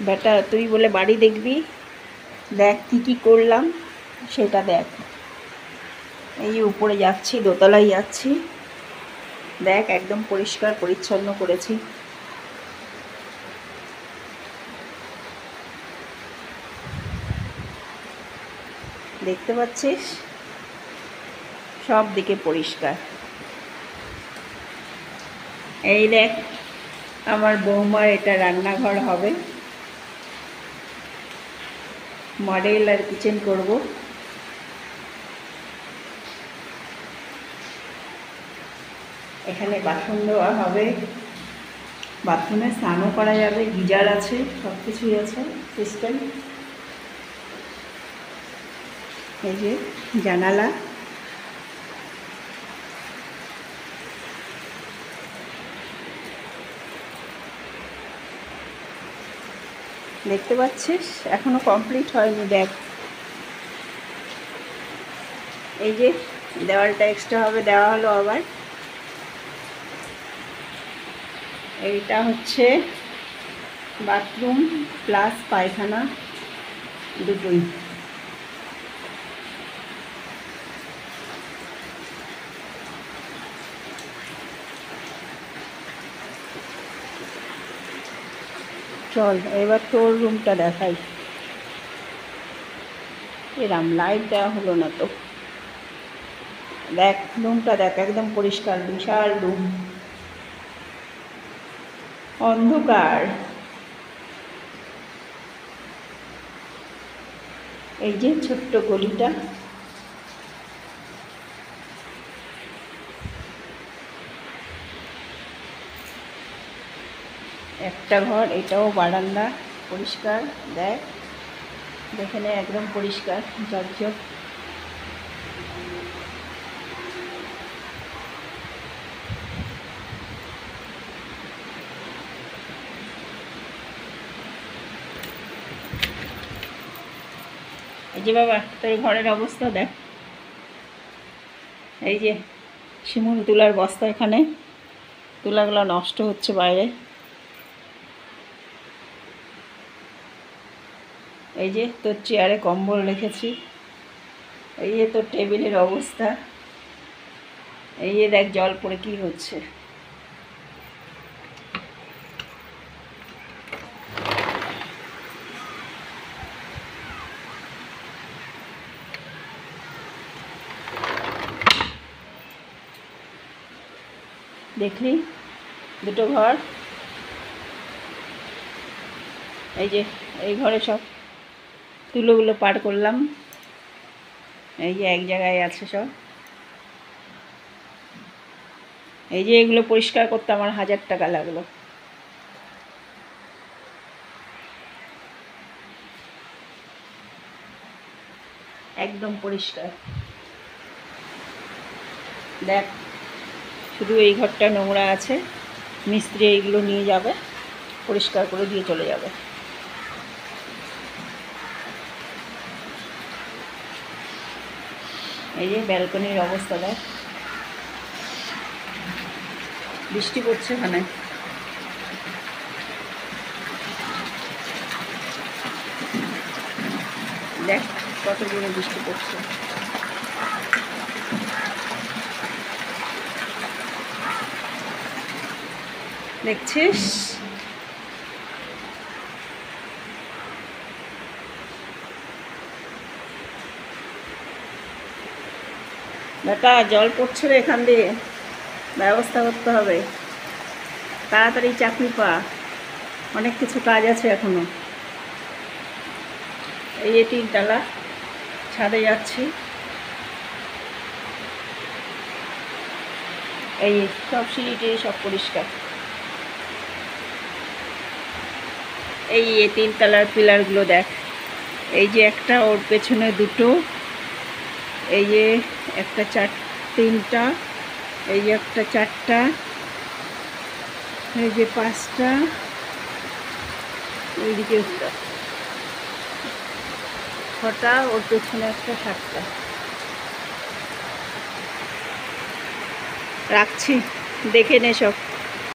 বেটা তুই বলে বাড়ি দেখবি, দেখ কী কী করলাম সেটা দেখ। এই উপরে যাচ্ছি, দোতলায় যাচ্ছি, দেখ একদম পরিষ্কার পরিচ্ছন্ন করেছি। দেখতে পাচ্ছিস সব দিকে পরিষ্কার। এই দেখ আমার বৌমার এটা রান্নাঘর হবে, মডেল আর কিচেন করব। এখানে বাসন দেওয়া হবে, বাথরুমে স্নানও করা যাবে, গিজার আছে, সব কিছুই আছে সিস্টেম। এই যে জানালা, দেখতে পাচ্ছিস এখনো কমপ্লিট হয়নি। দেখ এই যে দেওয়ালটা এক্সট্রা হবে, দেওয়া হলো আবার। এইটা হচ্ছে বাথরুম প্লাস পায়খানা দুটোই। চল এবার তোর রুমটা দেখাই। এরম লাইট দেওয়া হলো না তো। দেখ রুমটা দেখ, একদম পরিষ্কার, বিশাল রুম, অন্ধকার। এই যে ছোট্ট গলিটা, একটা ঘর, এটাও বারান্দা, পরিষ্কার। দেখ দেখে নে, একদম পরিষ্কার ঝকঝক। এই যে বাবা তোর ঘরের অবস্থা দেখ। এই যে শিমুল তুলার বস্তা, এখানে তুলাগুলো নষ্ট হচ্ছে বাইরে। এই যে তোর চেয়ারে কম্বল রেখেছি। এই যে তোর টেবিলের অবস্থা। এই যে দেখ জল পড়ে কি হচ্ছে। দেখলি দুটো ঘর। এই যে এই ঘরে সব তুলোগুলো পার করলাম, এই যে এক জায়গায় আছে সব। এই যে এগুলো পরিষ্কার করতে আমার 1000 টাকা লাগলো। একদম পরিষ্কার। দেখ শুধু এই ঘরটা নোংরা আছে, মিস্ত্রি এইগুলো নিয়ে যাবে, পরিষ্কার করে দিয়ে চলে যাবে। এই যে ব্যালকনির অবস্থা দেখ, বৃষ্টি পড়ছে ওখানে। দেখ কত জোরে বৃষ্টি পড়ছে। দেখছিস বেটা জল পড়ছে রে, এখান দিয়ে ব্যবস্থা করতে হবে, তাড়াতাড়ি চাকরি পা, অনেক কিছু কাজ আছে এখনো। এই যে 3 তলা, ছাদে যাচ্ছি। এই সব সিঁড়িটি সব পরিষ্কার। এই 3 তলার পিলারগুলো দেখ, এই যে একটা, ওর পেছনে দুটো, এই যে একটা 3টা, এই যে একটা 4টা, এই যে 5টা, ওইদিকে 6টা, ওর পেছনে একটা 7টা। রাখছি, দেখে নে সব।